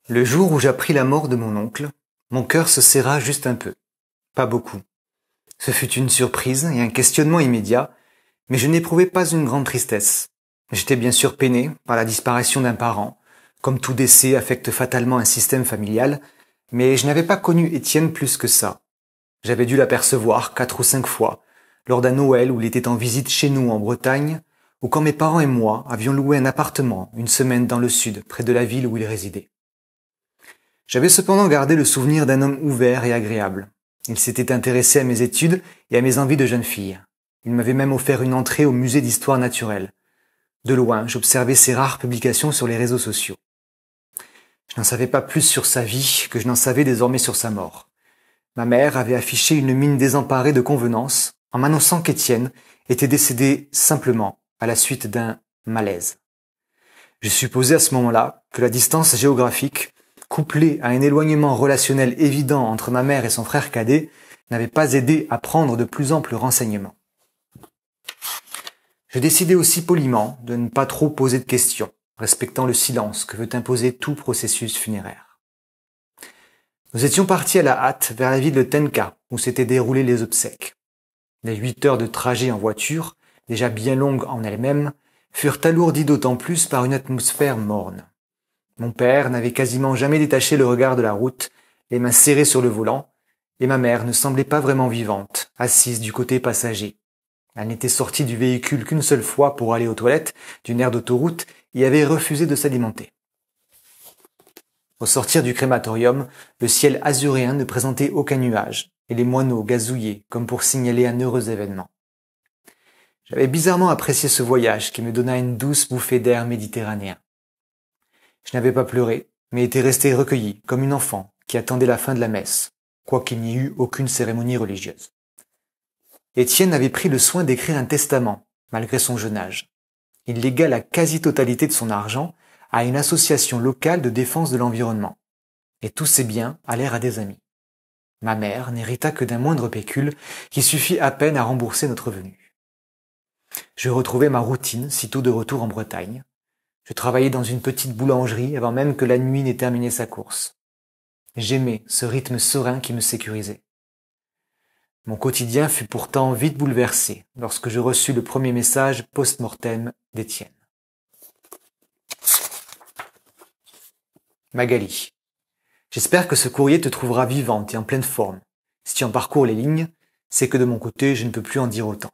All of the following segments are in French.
Le jour où j'appris la mort de mon oncle, mon cœur se serra juste un peu. Pas beaucoup. Ce fut une surprise et un questionnement immédiat, mais je n'éprouvais pas une grande tristesse. J'étais bien sûr peiné par la disparition d'un parent, comme tout décès affecte fatalement un système familial, mais je n'avais pas connu Étienne plus que ça. J'avais dû l'apercevoir 4 ou 5 fois, lors d'un Noël où il était en visite chez nous en Bretagne, ou quand mes parents et moi avions loué un appartement une semaine dans le sud, près de la ville où il résidait. J'avais cependant gardé le souvenir d'un homme ouvert et agréable. Il s'était intéressé à mes études et à mes envies de jeune fille. Il m'avait même offert une entrée au musée d'histoire naturelle. De loin, j'observais ses rares publications sur les réseaux sociaux. Je n'en savais pas plus sur sa vie que je n'en savais désormais sur sa mort. Ma mère avait affiché une mine désemparée de convenance en m'annonçant qu'Étienne était décédé simplement à la suite d'un malaise. Je supposais à ce moment-là que la distance géographique, couplée à un éloignement relationnel évident entre ma mère et son frère cadet, n'avait pas aidé à prendre de plus amples renseignements. Je décidai aussi poliment de ne pas trop poser de questions, respectant le silence que veut imposer tout processus funéraire. Nous étions partis à la hâte vers la ville de Tenka, où s'étaient déroulées les obsèques. Les 8 heures de trajet en voiture, déjà bien longues en elles-mêmes, furent alourdies d'autant plus par une atmosphère morne. Mon père n'avait quasiment jamais détaché le regard de la route, les mains serrées sur le volant, et ma mère ne semblait pas vraiment vivante, assise du côté passager. Elle n'était sortie du véhicule qu'une seule fois pour aller aux toilettes d'une aire d'autoroute et avait refusé de s'alimenter. Au sortir du crématorium, le ciel azuréen ne présentait aucun nuage, et les moineaux gazouillaient comme pour signaler un heureux événement. J'avais bizarrement apprécié ce voyage qui me donna une douce bouffée d'air méditerranéen. Je n'avais pas pleuré, mais étais resté recueilli, comme une enfant qui attendait la fin de la messe, quoiqu'il n'y eût aucune cérémonie religieuse. Étienne avait pris le soin d'écrire un testament, malgré son jeune âge. Il légua la quasi-totalité de son argent à une association locale de défense de l'environnement. Et tous ses biens allèrent à des amis. Ma mère n'hérita que d'un moindre pécule qui suffit à peine à rembourser notre venue. Je retrouvai ma routine sitôt de retour en Bretagne. Je travaillais dans une petite boulangerie avant même que la nuit n'ait terminé sa course. J'aimais ce rythme serein qui me sécurisait. Mon quotidien fut pourtant vite bouleversé lorsque je reçus le premier message post-mortem d'Étienne. Magali, j'espère que ce courrier te trouvera vivante et en pleine forme. Si tu en parcours les lignes, c'est que de mon côté, je ne peux plus en dire autant.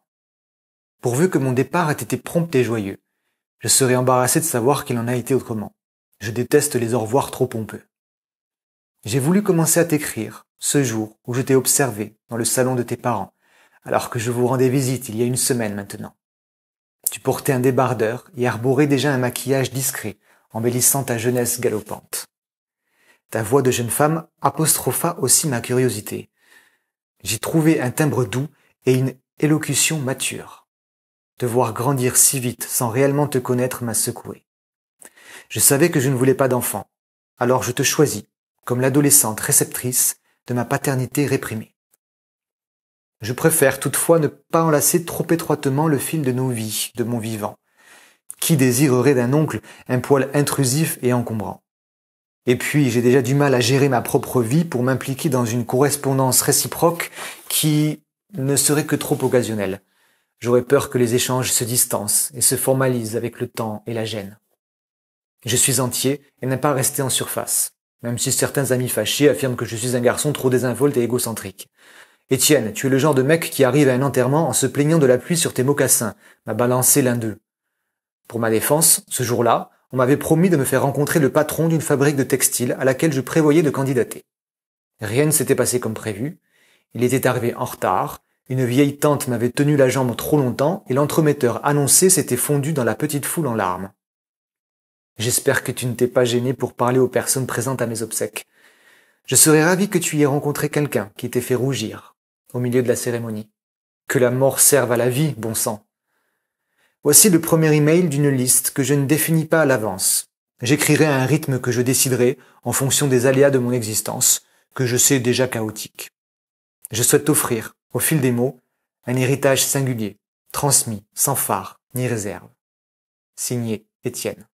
Pourvu que mon départ ait été prompt et joyeux, je serais embarrassé de savoir qu'il en a été autrement. Je déteste les au revoir trop pompeux. J'ai voulu commencer à t'écrire, ce jour où je t'ai observé dans le salon de tes parents, alors que je vous rendais visite il y a une semaine maintenant. Tu portais un débardeur et arborais déjà un maquillage discret, embellissant ta jeunesse galopante. Ta voix de jeune femme apostropha aussi ma curiosité. J'y trouvais un timbre doux et une élocution mature. Te voir grandir si vite sans réellement te connaître m'a secoué. Je savais que je ne voulais pas d'enfant, alors je te choisis comme l'adolescente réceptrice de ma paternité réprimée. Je préfère toutefois ne pas enlacer trop étroitement le fil de nos vies, de mon vivant. Qui désirerait d'un oncle un poil intrusif et encombrant? Et puis, j'ai déjà du mal à gérer ma propre vie pour m'impliquer dans une correspondance réciproque qui ne serait que trop occasionnelle. J'aurais peur que les échanges se distancent et se formalisent avec le temps et la gêne. Je suis entier et n'aime pas rester en surface, même si certains amis fâchés affirment que je suis un garçon trop désinvolte et égocentrique. Étienne, tu es le genre de mec qui arrive à un enterrement en se plaignant de la pluie sur tes mocassins, m'a balancé l'un d'eux. Pour ma défense, ce jour-là, on m'avait promis de me faire rencontrer le patron d'une fabrique de textiles à laquelle je prévoyais de candidater. Rien ne s'était passé comme prévu. Il était arrivé en retard, une vieille tante m'avait tenu la jambe trop longtemps et l'entremetteur annoncé s'était fondu dans la petite foule en larmes. J'espère que tu ne t'es pas gêné pour parler aux personnes présentes à mes obsèques. Je serais ravi que tu y aies rencontré quelqu'un qui t'ait fait rougir, au milieu de la cérémonie. Que la mort serve à la vie, bon sang. Voici le premier email d'une liste que je ne définis pas à l'avance. J'écrirai à un rythme que je déciderai en fonction des aléas de mon existence, que je sais déjà chaotique. Je souhaite t'offrir, au fil des mots, un héritage singulier, transmis, sans phare, ni réserve. Signé Étienne.